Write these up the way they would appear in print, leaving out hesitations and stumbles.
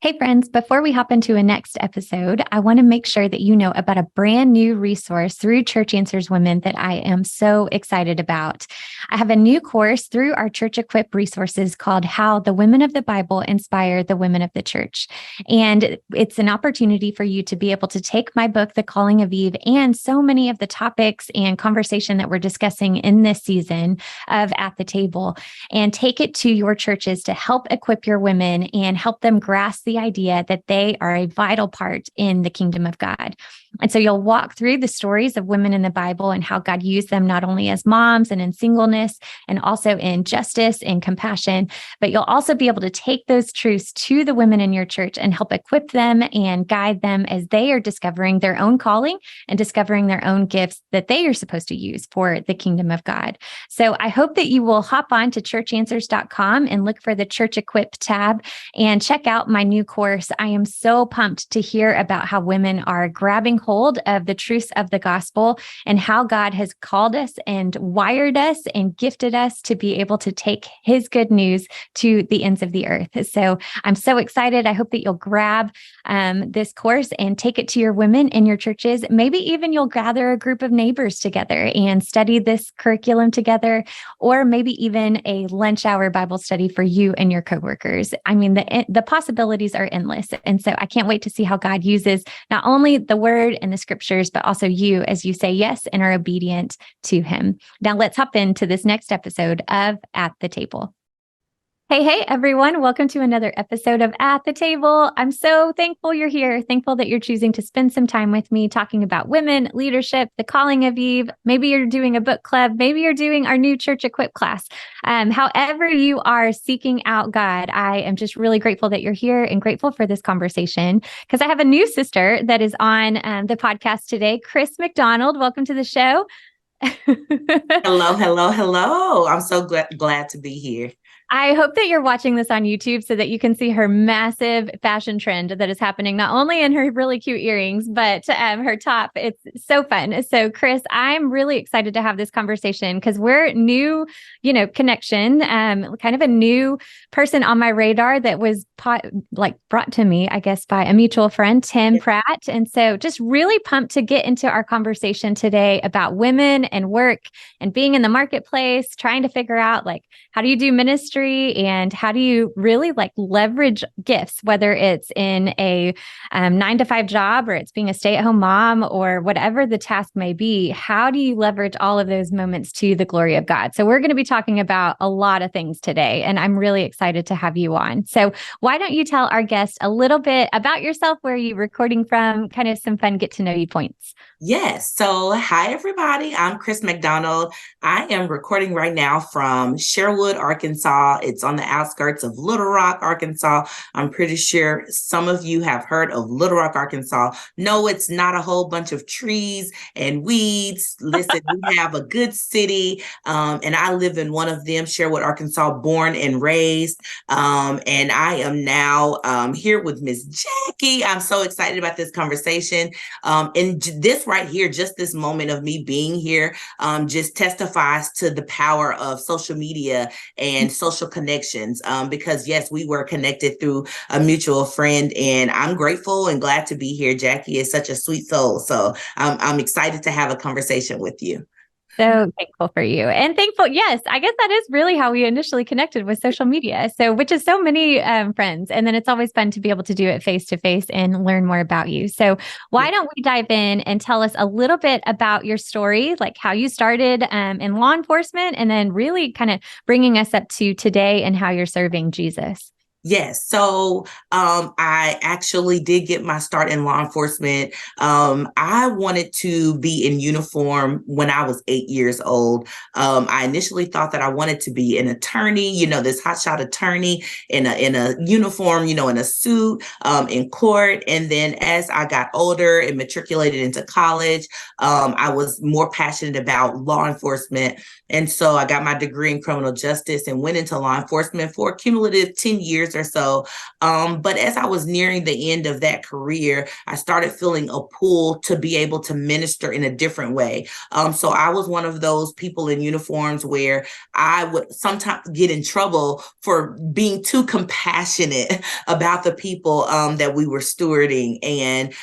Hey friends, before we hop into a next episode, I want to make sure that you know about a brand new resource through Church Answers Women that I am so excited about. I have a new course through our Church Equip resources called How the Women of the Bible Inspire the Women of the Church. And it's an opportunity for you to be able to take my book, The Calling of Eve, and so many of the topics and conversation that we're discussing in this season of At the Table, and take it to your churches to help equip your women and help them grasp the idea that they are a vital part in the kingdom of God. And so you'll walk through the stories of women in the Bible and how God used them not only as moms and in singleness and also in justice and compassion, but you'll also be able to take those truths to the women in your church and help equip them and guide them as they are discovering their own calling and discovering their own gifts that they are supposed to use for the kingdom of God. So I hope that you will hop on to churchanswers.com and look for the Church Equip tab and check out my new course. I am so pumped to hear about how women are grabbing hold of the truths of the gospel and how God has called us and wired us and gifted us to be able to take his good news to the ends of the earth. So I'm so excited. I hope that you'll grab this course and take it to your women in your churches. Maybe even you'll gather a group of neighbors together and study this curriculum together, or maybe even a lunch hour Bible study for you and your coworkers. I mean, the possibilities are endless. And so I can't wait to see how God uses not only the word and the scriptures, but also you as you say yes and are obedient to him. Now let's hop into this next episode of At the Table. Hey, everyone. Welcome to another episode of At the Table. I'm so thankful you're here. Thankful that you're choosing to spend some time with me talking about women, leadership, the calling of Eve. Maybe you're doing a book club. Maybe you're doing our new Church Equip class. However you are seeking out God, I am just really grateful that you're here and grateful for this conversation because I have a new sister that is on the podcast today, Krys McDonald. Welcome to the show. Hello. I'm so glad to be here. I hope that you're watching this on YouTube so that you can see her massive fashion trend that is happening, not only in her really cute earrings, but her top. It's so fun. So, Krys, I'm really excited to have this conversation because we're new, connection, kind of a new person on my radar that was brought to me, I guess, by a mutual friend, Tim Pratt. And so just really pumped to get into our conversation today about women and work and being in the marketplace, trying to figure out how do you do ministry and how do you really leverage gifts, whether it's in a 9-to-5 job or it's being a stay-at-home mom or whatever the task may be. How do you leverage all of those moments to the glory of God? So we're going to be talking about a lot of things today, and I'm really excited to have you on. So why don't you tell our guest a little bit about yourself, where are you recording from, kind of some fun get to know you points? Yes. So, hi, everybody. I'm Krys McDonald. I am recording right now from Sherwood, Arkansas. It's on the outskirts of Little Rock, Arkansas. I'm pretty sure some of you have heard of Little Rock, Arkansas. No, it's not a whole bunch of trees and weeds. Listen, we have a good city, and I live in one of them, Sherwood, Arkansas, born and raised. And I am now here with Miss Jackie. I'm so excited about this conversation. And this right here, just this moment of me being here, just testifies to the power of social media and social connections. Because yes, we were connected through a mutual friend, and I'm grateful and glad to be here. Jackie is such a sweet soul, so I'm excited to have a conversation with you. So thankful for you and thankful. Yes, I guess that is really how we initially connected with social media. So, which is so many friends. And then it's always fun to be able to do it face to face and learn more about you. So why don't we dive in and tell us a little bit about your story, like how you started in law enforcement, and then really kind of bringing us up to today and how you're serving Jesus. Yes. So I actually did get my start in law enforcement. I wanted to be in uniform when I was 8 years old. I initially thought that I wanted to be an attorney, this hotshot attorney in a uniform, in a suit, in court. And then as I got older and matriculated into college, I was more passionate about law enforcement. And so I got my degree in criminal justice and went into law enforcement for a cumulative 10 years years or so. But as I was nearing the end of that career, I started feeling a pull to be able to minister in a different way. So I was one of those people in uniforms where I would sometimes get in trouble for being too compassionate about the people that we were stewarding. And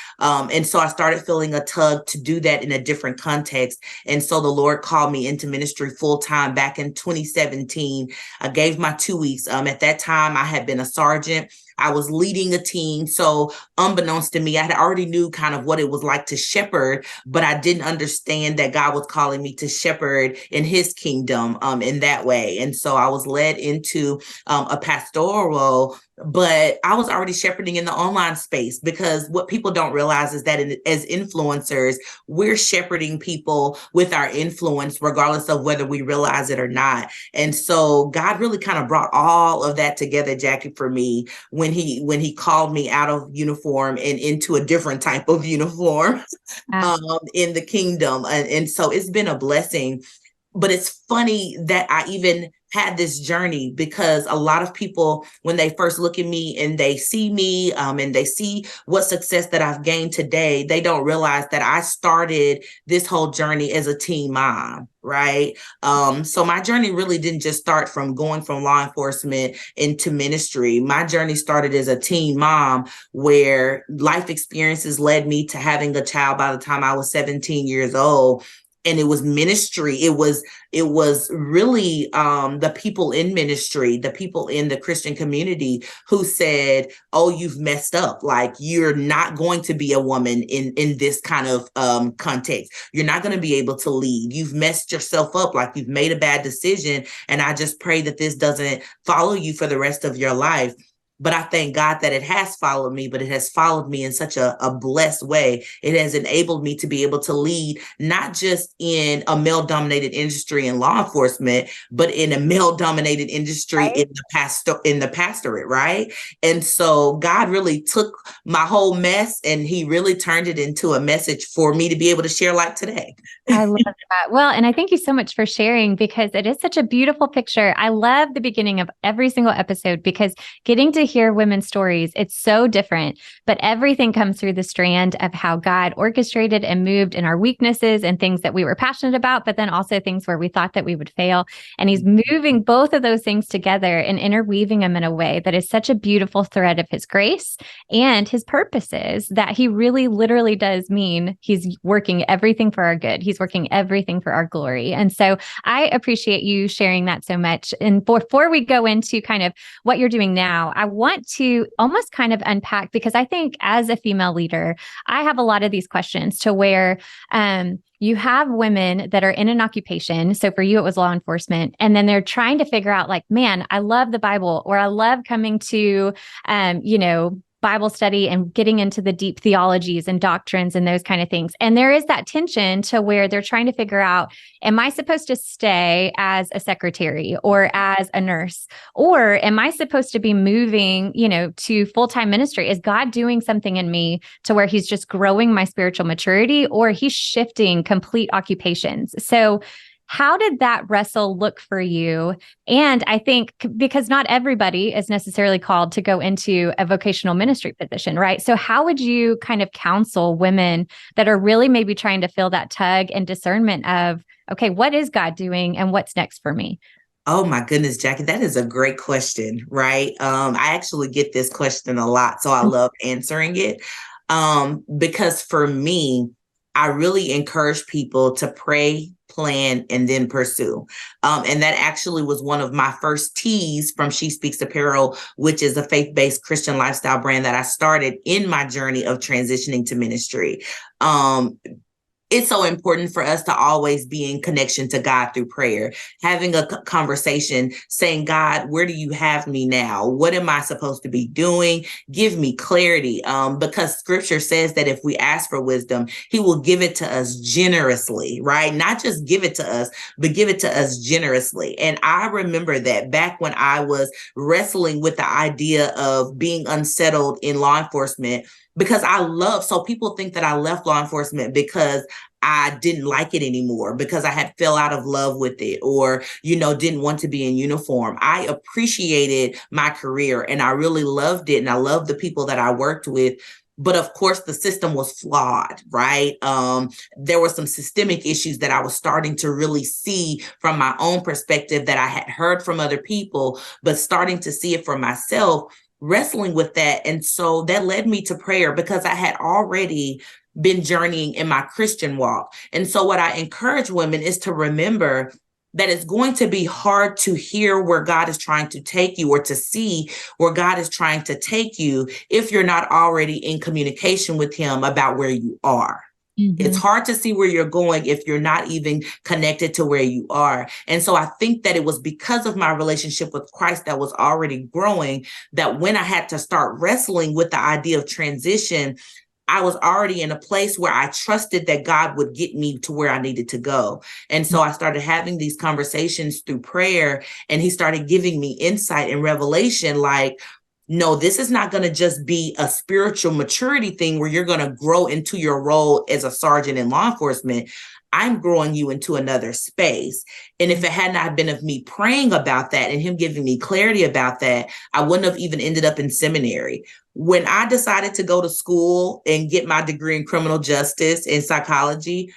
so I started feeling a tug to do that in a different context. And so the Lord called me into ministry full time back in 2017. I gave my 2 weeks. At that time, I had been a sergeant. I was leading a team. So unbeknownst to me, I had already knew kind of what it was like to shepherd, but I didn't understand that God was calling me to shepherd in his kingdom in that way. And so I was led into a pastoral role, but I was already shepherding in the online space, because what people don't realize is that as influencers, we're shepherding people with our influence, regardless of whether we realize it or not. And so God really kind of brought all of that together, Jackie, for me when he called me out of uniform and into a different type of uniform in the kingdom. And so it's been a blessing. But it's funny that I even had this journey, because a lot of people, when they first look at me and they see me and they see what success that I've gained today, they don't realize that I started this whole journey as a teen mom, right? So my journey really didn't just start from going from law enforcement into ministry. My journey started as a teen mom, where life experiences led me to having a child by the time I was 17 years old. And it was ministry. It was really the people in ministry, the people in the Christian community who said, "Oh, you've messed up. Like, you're not going to be a woman in this kind of context. You're not going to be able to lead. You've messed yourself up. Like, you've made a bad decision. And I just pray that this doesn't follow you for the rest of your life." But I thank God that it has followed me, but it has followed me in such a blessed way. It has enabled me to be able to lead, not just in a male-dominated industry in law enforcement, but in a male-dominated industry in the pastorate, right? And so God really took my whole mess and he really turned it into a message for me to be able to share like today. I love that. Well, and I thank you so much for sharing, because it is such a beautiful picture. I love the beginning of every single episode, because getting to hear women's stories, it's so different, but everything comes through the strand of how God orchestrated and moved in our weaknesses and things that we were passionate about, but then also things where we thought that we would fail. And he's moving both of those things together and interweaving them in a way that is such a beautiful thread of his grace and his purposes, that he really literally does mean he's working everything for our good. He's working everything for our glory. And so I appreciate you sharing that so much. And before we go into kind of what you're doing now, I want to almost kind of unpack, because I think as a female leader, I have a lot of these questions to where you have women that are in an occupation. So for you, it was law enforcement. And then they're trying to figure out, like, man, I love the Bible, or I love coming to, Bible study and getting into the deep theologies and doctrines and those kind of things. And there is that tension to where they're trying to figure out, am I supposed to stay as a secretary or as a nurse? Or am I supposed to be moving, to full-time ministry? Is God doing something in me to where he's just growing my spiritual maturity, or he's shifting complete occupations? So how did that wrestle look for you? And I think because not everybody is necessarily called to go into a vocational ministry position, right? So how would you kind of counsel women that are really maybe trying to feel that tug and discernment of, okay, what is God doing and what's next for me? Oh my goodness, Jackie, that is a great question, right? I actually get this question a lot, so I love answering it. Because for me, I really encourage people to pray, plan, and then pursue. And that actually was one of my first T's from She Speaks Apparel, which is a faith-based Christian lifestyle brand that I started in my journey of transitioning to ministry. It's so important for us to always be in connection to God through prayer, having a conversation, saying, God, where do you have me now? What am I supposed to be doing? Give me clarity. Because scripture says that if we ask for wisdom, he will give it to us generously, right? Not just give it to us, but give it to us generously. And I remember that back when I was wrestling with the idea of being unsettled in law enforcement, because so people think that I left law enforcement because I didn't like it anymore because I had fell out of love with it, or, didn't want to be in uniform. I appreciated my career and I really loved it. And I loved the people that I worked with. But of course, the system was flawed, right? There were some systemic issues that I was starting to really see from my own perspective that I had heard from other people, but starting to see it for myself, wrestling with that. And so that led me to prayer because I had already been journeying in my Christian walk. And so what I encourage women is to remember that it's going to be hard to hear where God is trying to take you or to see where God is trying to take you if you're not already in communication with him about where you are. It's hard to see where you're going if you're not even connected to where you are. And so I think that it was because of my relationship with Christ that was already growing, that when I had to start wrestling with the idea of transition, I was already in a place where I trusted that God would get me to where I needed to go. And so I started having these conversations through prayer, and he started giving me insight and revelation like, no, this is not going to just be a spiritual maturity thing where you're going to grow into your role as a sergeant in law enforcement. I'm growing you into another space. And if it had not been of me praying about that and him giving me clarity about that, I wouldn't have even ended up in seminary. When I decided to go to school and get my degree in criminal justice and psychology,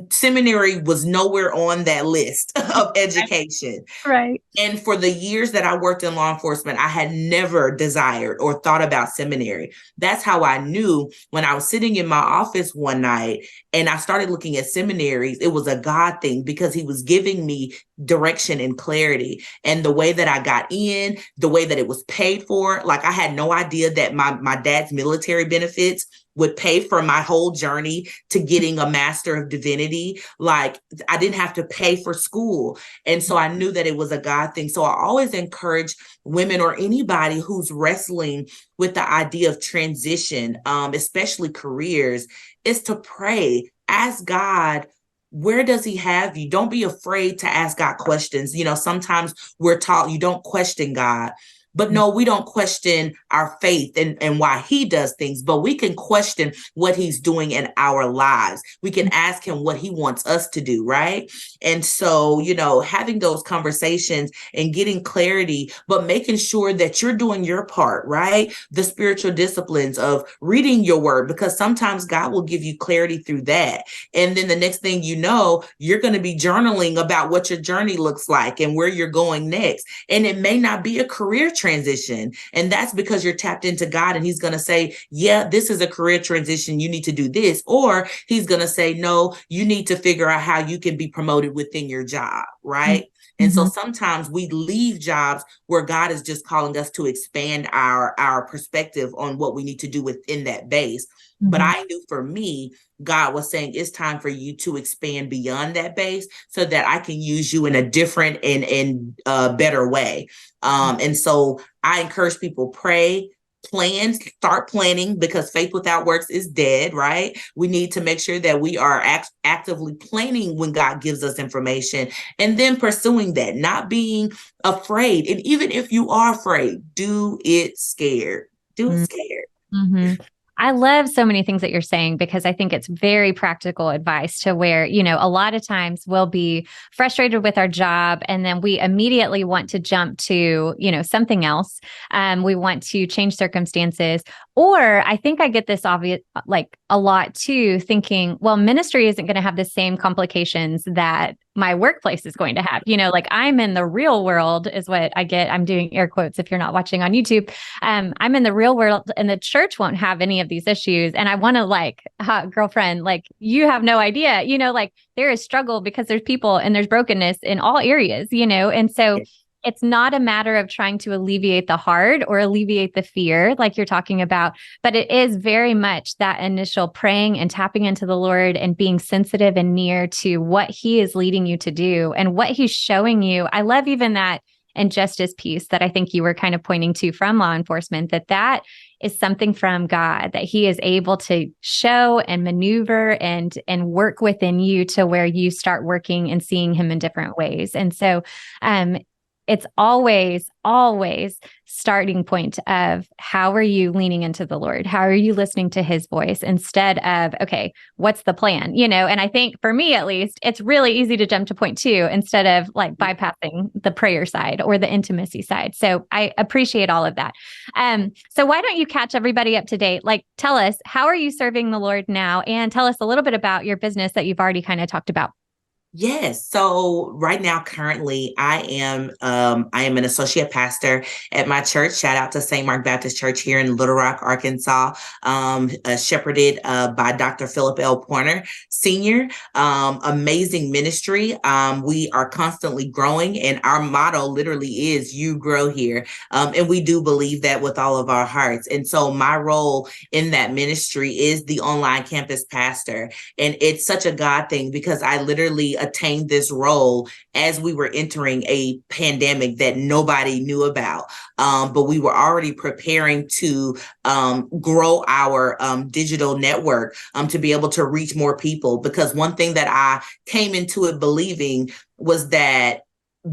seminary was nowhere on that list of education. Right. And for the years that I worked in law enforcement, I had never desired or thought about seminary. That's how I knew when I was sitting in my office one night and I started looking at seminaries, it was a God thing because he was giving me direction and clarity. And the way that I got in, the way that it was paid for, like I had no idea that my dad's military benefits would pay for my whole journey to getting a Master of Divinity. Like I didn't have to pay for school. And so I knew that it was a God thing. So I always encourage women or anybody who's wrestling with the idea of transition, especially careers, is to pray, ask God, where does he have you? Don't be afraid to ask God questions. Sometimes we're taught you don't question God. But no, we don't question our faith and why he does things, but we can question what he's doing in our lives. We can ask him what he wants us to do, right? And so, having those conversations and getting clarity, but making sure that you're doing your part, right? The spiritual disciplines of reading your word, because sometimes God will give you clarity through that. And then the next thing you know, you're going to be journaling about what your journey looks like and where you're going next. And it may not be a career transition. And that's because you're tapped into God and he's going to say, yeah, this is a career transition. You need to do this. Or he's going to say, no, you need to figure out how you can be promoted within your job. Right. Mm-hmm. And so sometimes we leave jobs where God is just calling us to expand our perspective on what we need to do within that base. Mm-hmm. But I knew for me, God was saying it's time for you to expand beyond that base so that I can use you in a different and better way. And so I encourage people, pray, plan, start planning, because faith without works is dead, right? We need to make sure that we are actively planning when God gives us information and then pursuing that, not being afraid. And even if you are afraid, do it scared. Do it scared. Mm-hmm. I love so many things that you're saying because I think it's very practical advice to where, a lot of times we'll be frustrated with our job and then we immediately want to jump to, something else. We want to change circumstances. Or I think I get this obvious, like a lot too, thinking, well, ministry isn't going to have the same complications that my workplace is going to have, like I'm in the real world is what I get. I'm doing air quotes if you're not watching on YouTube. I'm in the real world and the church won't have any of these issues. And I want to girlfriend, you have no idea, like there is struggle because there's people and there's brokenness in all areas, and so it's not a matter of trying to alleviate the hard or alleviate the fear like you're talking about, but it is very much that initial praying and tapping into the Lord and being sensitive and near to what he is leading you to do and what he's showing you. I love even that injustice piece that I think you were kind of pointing to from law enforcement, that is something from God, that he is able to show and maneuver and work within you to where you start working and seeing him in different ways. And so, it's always starting point of how are you leaning into the Lord? How are you listening to his voice instead of, okay, what's the plan? And I think for me, at least, it's really easy to jump to point two instead of like bypassing the prayer side or the intimacy side. So I appreciate all of that. So why don't you catch everybody up to date? Like, tell us, how are you serving the Lord now? And tell us a little bit about your business that you've already kind of talked about. Yes. So right now, currently, I am an associate pastor at my church. Shout out to St. Mark Baptist Church here in Little Rock, Arkansas, shepherded by Dr. Philip L. Pointer Sr. Amazing ministry. We are constantly growing, and our motto literally is "You grow here," and we do believe that with all of our hearts. And so, my role in that ministry is the online campus pastor, and it's such a God thing because I literally attained this role as we were entering a pandemic that nobody knew about. But we were already preparing to grow our digital network to be able to reach more people. Because one thing that I came into it believing was that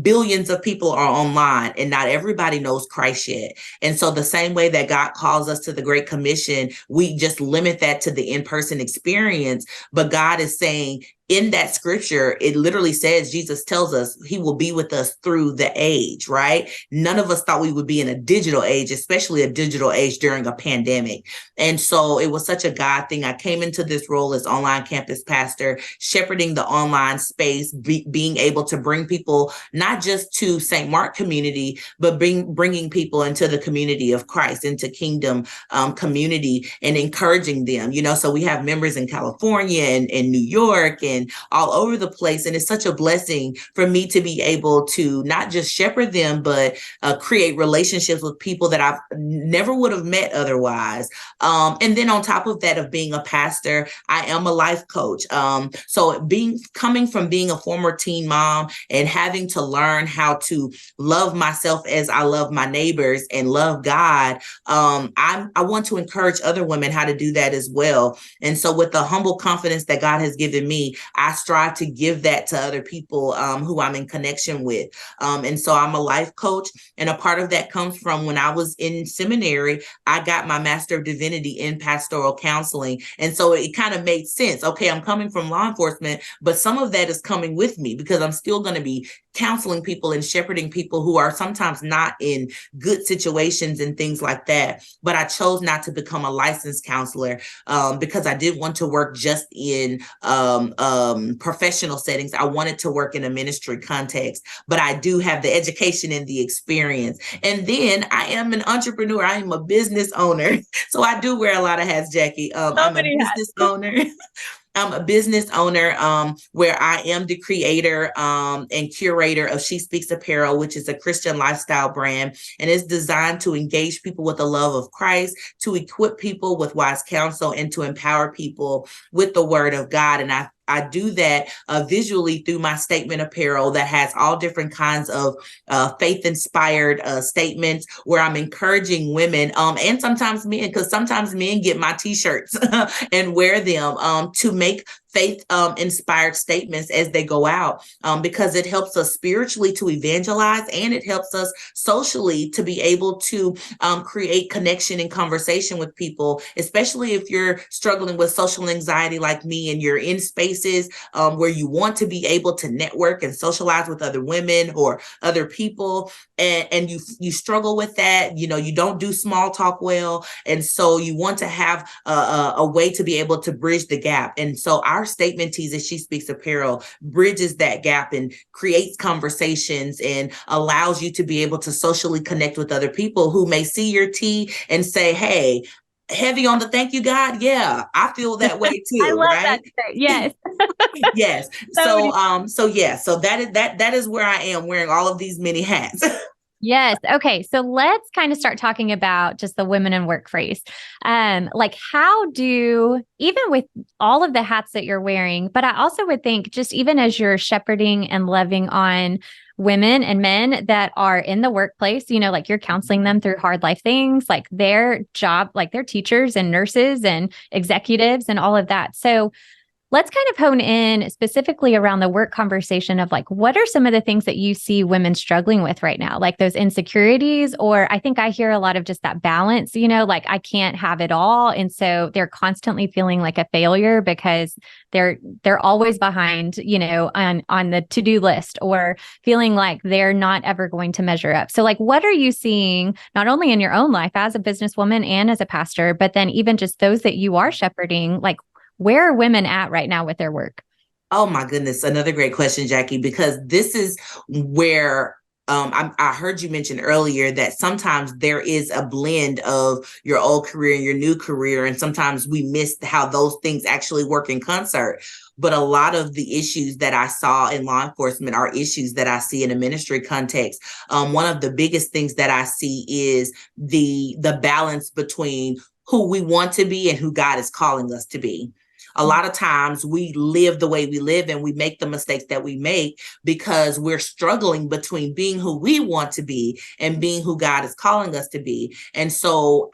billions of people are online and not everybody knows Christ yet. And so the same way that God calls us to the Great Commission, we just limit that to the in-person experience. But God is saying, in that scripture, it literally says, Jesus tells us he will be with us through the age, right? None of us thought we would be in a digital age, especially a digital age during a pandemic. And so it was such a God thing. I came into this role as online campus pastor, shepherding the online space, being able to bring people not just to St. Mark community, but bringing people into the community of Christ, into kingdom community, and encouraging them. So we have members in California and New York and all over the place. And it's such a blessing for me to be able to not just shepherd them, but create relationships with people that I never would have met otherwise. And then on top of that, of being a pastor, I am a life coach. So coming from being a former teen mom and having to learn how to love myself as I love my neighbors and love God, I want to encourage other women how to do that as well. And so with the humble confidence that God has given me, I strive to give that to other people who I'm in connection with. And so I'm a life coach. And a part of that comes from when I was in seminary, I got my Master of Divinity in pastoral counseling. And so it kind of made sense. Okay, I'm coming from law enforcement, but some of that is coming with me because I'm still going to be counseling people and shepherding people who are sometimes not in good situations and things like that. But I chose not to become a licensed counselor because I didn't want to work just in professional settings. I wanted to work in a ministry context, but I do have the education and the experience. And then I am an entrepreneur. I am a business owner. So I do wear a lot of hats, Jackie. I'm a business owner. I'm a business owner where I am the creator and curator of She Speaks Apparel, which is a Christian lifestyle brand, and it's designed to engage people with the love of Christ, to equip people with wise counsel, and to empower people with the word of God. And I do that visually through my statement apparel that has all different kinds of faith-inspired statements where I'm encouraging women and sometimes men, because sometimes men get my t-shirts and wear them to make faith-inspired statements as they go out because it helps us spiritually to evangelize, and it helps us socially to be able to create connection and conversation with people, especially if you're struggling with social anxiety like me and you're in spaces where you want to be able to network and socialize with other women or other people, and you struggle with that. You don't do small talk well, and so you want to have a way to be able to bridge the gap. And so our statement tees at She Speaks Apparel bridges that gap and creates conversations and allows you to be able to socially connect with other people who may see your tee and say, hey, heavy on the thank you, God. Yeah, I feel that way too. I love right? That. Yes. Yes. So that is where I am wearing all of these many hats. Yes. Okay. So let's kind of start talking about just the women in work phrase. Like even with all of the hats that you're wearing, but I also would think just even as you're shepherding and loving on women and men that are in the workplace, like you're counseling them through hard life things, like their job, like they're teachers and nurses and executives and all of that. So Let's kind of hone in specifically around the work conversation of like, what are some of the things that you see women struggling with right now? Like those insecurities, or I think I hear a lot of just that balance, like I can't have it all. And so they're constantly feeling like a failure because they're always behind, on the to-do list, or feeling like they're not ever going to measure up. So like, what are you seeing not only in your own life as a businesswoman and as a pastor, but then even just those that you are shepherding, like where are women at right now with their work? Oh my goodness. Another great question, Jackie, because this is where I heard you mention earlier that sometimes there is a blend of your old career and your new career. And sometimes we miss how those things actually work in concert. But a lot of the issues that I saw in law enforcement are issues that I see in a ministry context. One of the biggest things that I see is the balance between who we want to be and who God is calling us to be. A lot of times we live the way we live and we make the mistakes that we make because we're struggling between being who we want to be and being who God is calling us to be. And so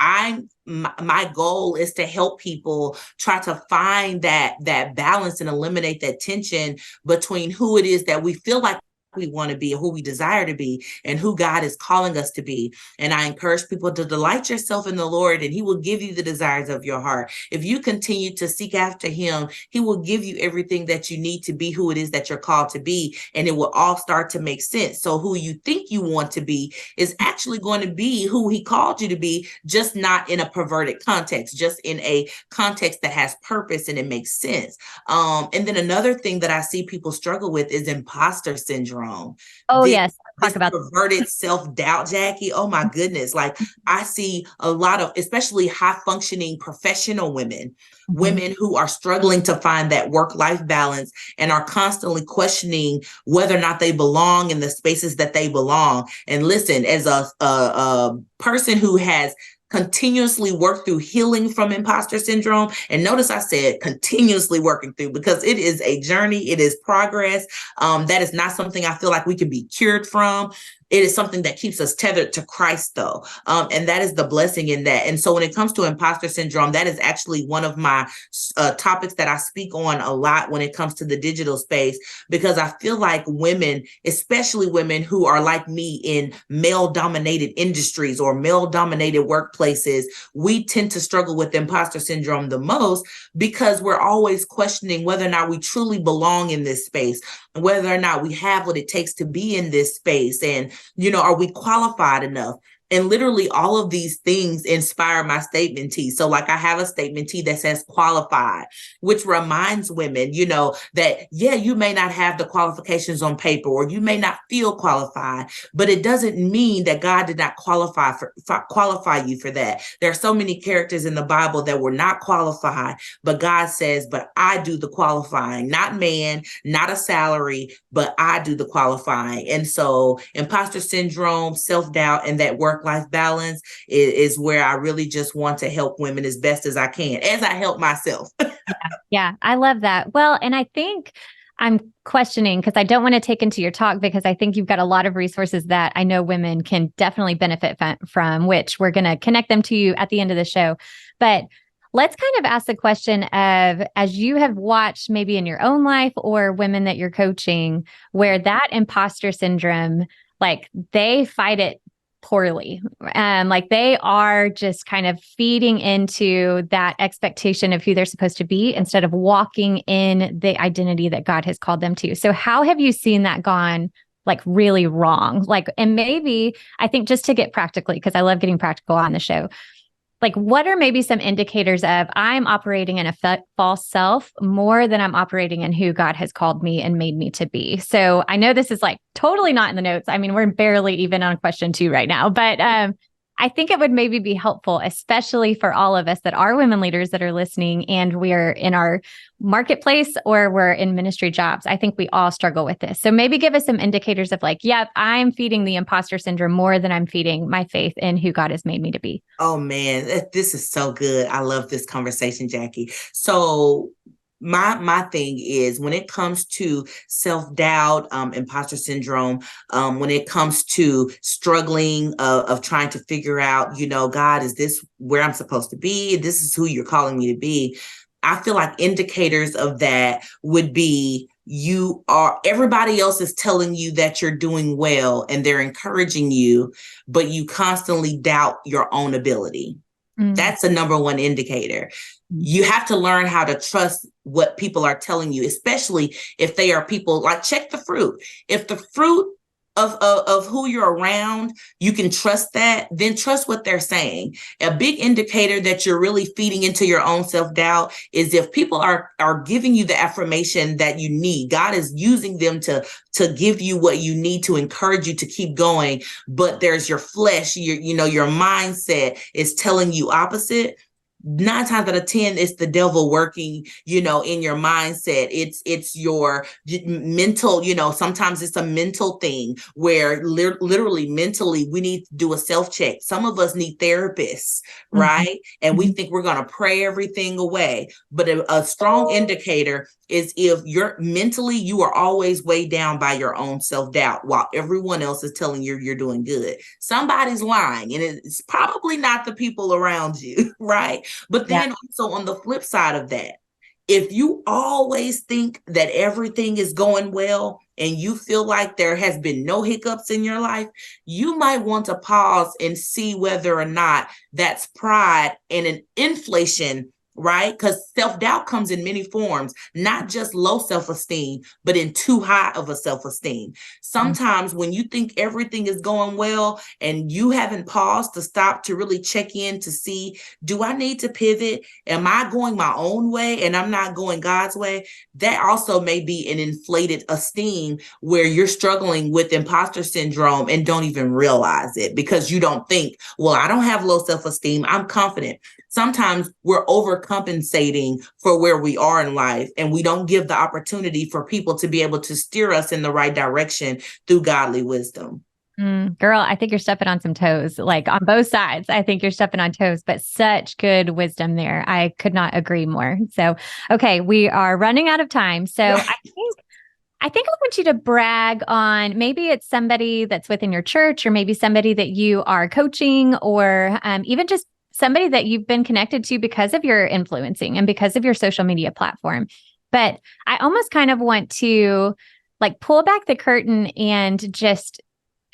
my goal is to help people try to find that balance and eliminate that tension between who it is that we feel like we want to be, who we desire to be, and who God is calling us to be. And I encourage people to delight yourself in the Lord, and He will give you the desires of your heart. If you continue to seek after Him, He will give you everything that you need to be who it is that you're called to be, and it will all start to make sense. So who you think you want to be is actually going to be who He called you to be, just not in a perverted context, just in a context that has purpose and it makes sense. And then another thing that I see people struggle with is imposter syndrome. Oh, This, yes. this perverted self-doubt, Jackie. Oh my goodness. Like I see a lot of, especially high functioning professional women, women who are struggling to find that work-life balance and are constantly questioning whether or not they belong in the spaces that they belong. And listen, as a person who has continuously work through healing from imposter syndrome. And notice I said continuously working through, because it is a journey. It is progress. That is not something I feel like we can be cured from. It is something that keeps us tethered to Christ, though. And that is the blessing in that. And so when it comes to imposter syndrome, that is actually one of my topics that I speak on a lot when it comes to the digital space, because I feel like women, especially women who are like me in male-dominated industries or male-dominated workplaces, we tend to struggle with imposter syndrome the most because we're always questioning whether or not we truly belong in this space, whether or not we have what it takes to be in this space. And, are we qualified enough? And literally all of these things inspire my statement tee. So like I have a statement tee that says qualified, which reminds women, that, yeah, you may not have the qualifications on paper or you may not feel qualified, but it doesn't mean that God did not qualify you for that. There are so many characters in the Bible that were not qualified, but God says, but I do the qualifying, not man, not a salary, but I do the qualifying. And so imposter syndrome, self-doubt, and that work-life balance is where I really just want to help women as best as I can, as I help myself. Yeah, I love that. Well, and I think I'm questioning, because I don't want to take into your talk, because I think you've got a lot of resources that I know women can definitely benefit from, which we're going to connect them to you at the end of the show. But let's kind of ask the question of, as you have watched maybe in your own life or women that you're coaching, where that imposter syndrome, like they fight it poorly. Like they are just kind of feeding into that expectation of who they're supposed to be instead of walking in the identity that God has called them to. So how have you seen that gone like really wrong? Like, and maybe I think just to get practically, because I love getting practical on the show, like what are maybe some indicators of I'm operating in a false self more than I'm operating in who God has called me and made me to be? So I know this is like totally not in the notes. I mean, we're barely even on question 2 right now, but I think it would maybe be helpful, especially for all of us that are women leaders that are listening and we're in our marketplace or we're in ministry jobs. I think we all struggle with this. So maybe give us some indicators of like, yep, I'm feeding the imposter syndrome more than I'm feeding my faith in who God has made me to be. Oh man, this is so good. I love this conversation, Jackie. So my thing is, when it comes to self-doubt, imposter syndrome, when it comes to struggling of trying to figure out, God, is this where I'm supposed to be? This is who you're calling me to be. I feel like indicators of that would be everybody else is telling you that you're doing well and they're encouraging you, but you constantly doubt your own ability. That's the number one indicator. You have to learn how to trust what people are telling you, especially if they are people like, check the fruit. If the fruit of who you're around, you can trust that, then trust what they're saying. A big indicator that you're really feeding into your own self-doubt is if people are giving you the affirmation that you need. God is using them to give you what you need to encourage you to keep going, but there's your flesh, your mindset is telling you opposite. 9 times out of 10, it's the devil working, in your mindset. It's your mental, sometimes it's a mental thing where literally mentally we need to do a self-check. Some of us need therapists, right? And we think we're going to pray everything away. But a strong indicator is if you're mentally, you are always weighed down by your own self-doubt while everyone else is telling you you're doing good. Somebody's lying, and it's probably not the people around you, right? But then also on the flip side of that, if you always think that everything is going well and you feel like there has been no hiccups in your life, you might want to pause and see whether or not that's pride and an inflation, right? Because self-doubt comes in many forms, not just low self-esteem, but in too high of a self-esteem. Sometimes when you think everything is going well and you haven't paused to stop to really check in to see, do I need to pivot? Am I going my own way and I'm not going God's way? That also may be an inflated esteem where you're struggling with imposter syndrome and don't even realize it because you don't think, well, I don't have low self-esteem. I'm confident. Sometimes we're overcompensating for where we are in life, and we don't give the opportunity for people to be able to steer us in the right direction through godly wisdom. Girl, I think you're stepping on some toes, like on both sides. I think you're stepping on toes, but such good wisdom there. I could not agree more. So, okay, we are running out of time. So I think I want you to brag on, maybe it's somebody that's within your church, or maybe somebody that you are coaching, or even just somebody that you've been connected to because of your influencing and because of your social media platform. But I almost kind of want to like pull back the curtain and just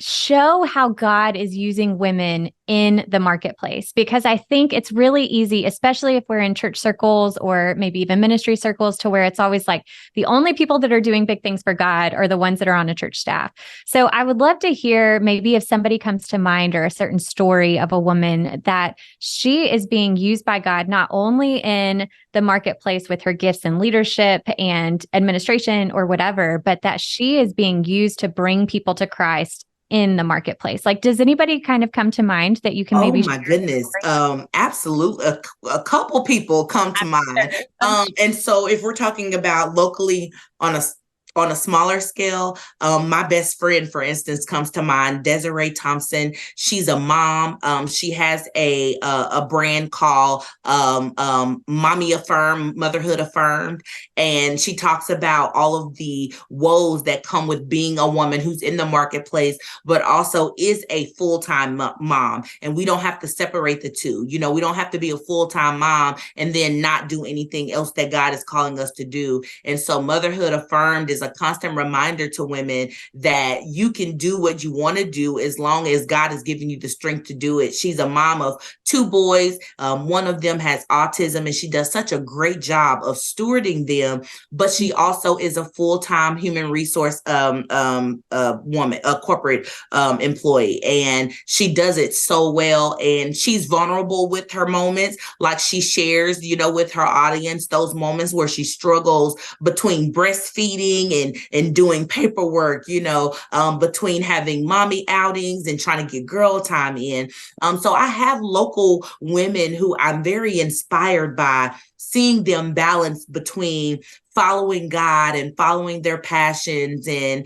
show how God is using women in the marketplace, because I think it's really easy, especially if we're in church circles or maybe even ministry circles, to where it's always like the only people that are doing big things for God are the ones that are on a church staff. So I would love to hear maybe if somebody comes to mind, or a certain story of a woman that she is being used by God, not only in the marketplace with her gifts and leadership and administration or whatever, but that she is being used to bring people to Christ in the marketplace. Like, does anybody kind of come to mind that you can maybe? Oh my goodness. Absolutely. A couple people come to mind. And so if we're talking about locally on a smaller scale, my best friend, for instance, comes to mind, Desiree Thompson. She's a mom. She has a brand called Mommy Affirmed, Motherhood Affirmed. And she talks about all of the woes that come with being a woman who's in the marketplace, but also is a full-time mom. And we don't have to separate the two. We don't have to be a full-time mom and then not do anything else that God is calling us to do. And so Motherhood Affirmed is a constant reminder to women that you can do what you want to do as long as God is giving you the strength to do it. She's a mom of 2 boys. One of them has autism, and she does such a great job of stewarding them, but she also is a full-time human resource woman, a corporate employee, and she does it so well. And she's vulnerable with her moments, like she shares, with her audience, those moments where she struggles between breastfeeding and doing paperwork, between having mommy outings and trying to get girl time in. So I have local women who I'm very inspired by, seeing them balance between following God and following their passions and,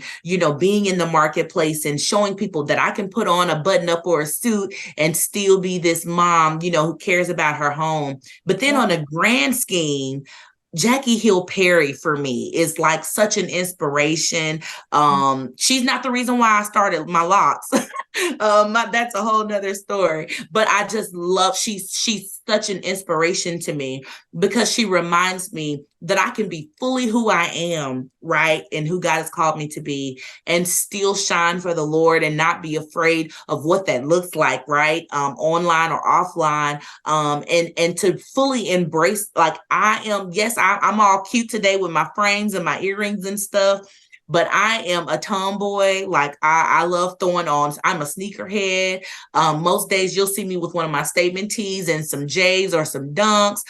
being in the marketplace and showing people that I can put on a button up or a suit and still be this mom, who cares about her home. But then on a grand scheme, Jackie Hill Perry for me is like such an inspiration. She's not the reason why I started my locks. That's a whole nother story. But I just love, she's such an inspiration to me because she reminds me that I can be fully who I am, right? And who God has called me to be, and still shine for the Lord and not be afraid of what that looks like, right? Online or offline. And to fully embrace, like I am, yes, I'm all cute today with my frames and my earrings and stuff, but I am a tomboy. Like I love throwing on. I'm a sneakerhead. Most days you'll see me with one of my statement tees and some J's or some Dunks.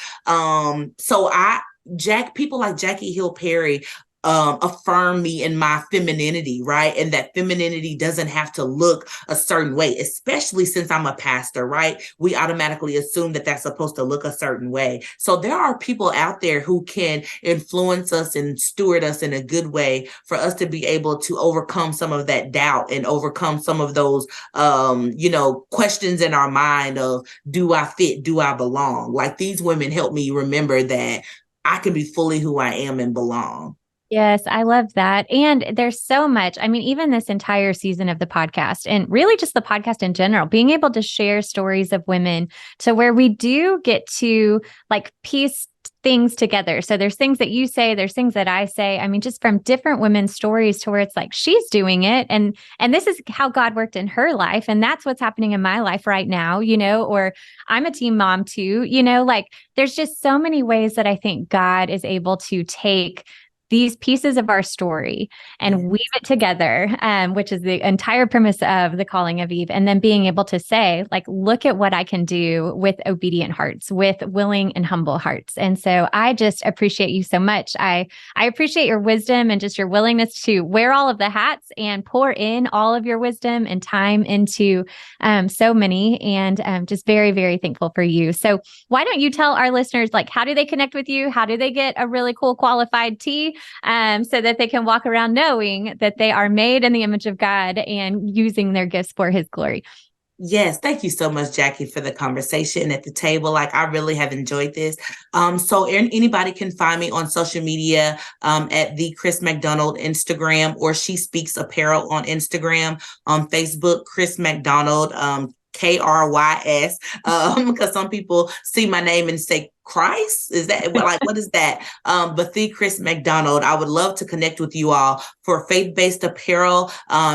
People like Jackie Hill Perry affirm me in my femininity, right? And that femininity doesn't have to look a certain way, especially since I'm a pastor, right? We automatically assume that that's supposed to look a certain way. So there are people out there who can influence us and steward us in a good way for us to be able to overcome some of that doubt and overcome some of those, questions in our mind of, do I fit? Do I belong? Like these women help me remember that I can be fully who I am and belong. Yes, I love that. And there's so much. I mean, even this entire season of the podcast and really just the podcast in general, being able to share stories of women to where we do get to like piece things together. So there's things that you say, there's things that I say. I mean, just from different women's stories to where it's like she's doing it and this is how God worked in her life and that's what's happening in my life right now, or I'm a teen mom too, like there's just so many ways that I think God is able to take these pieces of our story and weave it together, which is the entire premise of the calling of Eve. And then being able to say, like, look at what I can do with obedient hearts, with willing and humble hearts. And so I just appreciate you so much. I appreciate your wisdom and just your willingness to wear all of the hats and pour in all of your wisdom and time into so many. And just very, very thankful for you. So why don't you tell our listeners, like, how do they connect with you? How do they get a really cool qualified tee? So that they can walk around knowing that they are made in the image of God and using their gifts for his glory. Yes, thank you so much, Jackie, for the conversation at the table. Like, I really have enjoyed this. So anybody can find me on social media at the Krys McDonald Instagram, or She Speaks Apparel on Instagram, on Facebook, Krys McDonald, Krys, because some people see my name and say Krys? Is that like, what is that? But the Krys McDonald, I would love to connect with you all for faith-based apparel.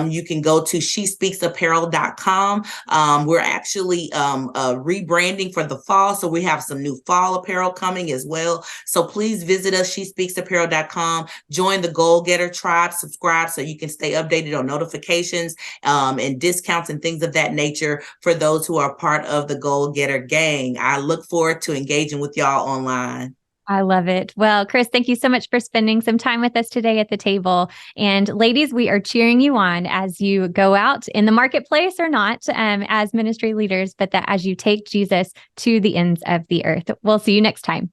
You can go to shespeaksapparel.com. We're actually rebranding for the fall. So we have some new fall apparel coming as well. So please visit us, shespeaksapparel.com, join the Goal Getter tribe, subscribe so you can stay updated on notifications and discounts and things of that nature for those who are part of the Goal Getter gang. I look forward to engaging with y'all online. I love it. Well, Krys, thank you so much for spending some time with us today at the table. And ladies, we are cheering you on as you go out in the marketplace or not as ministry leaders, but that as you take Jesus to the ends of the earth. We'll see you next time.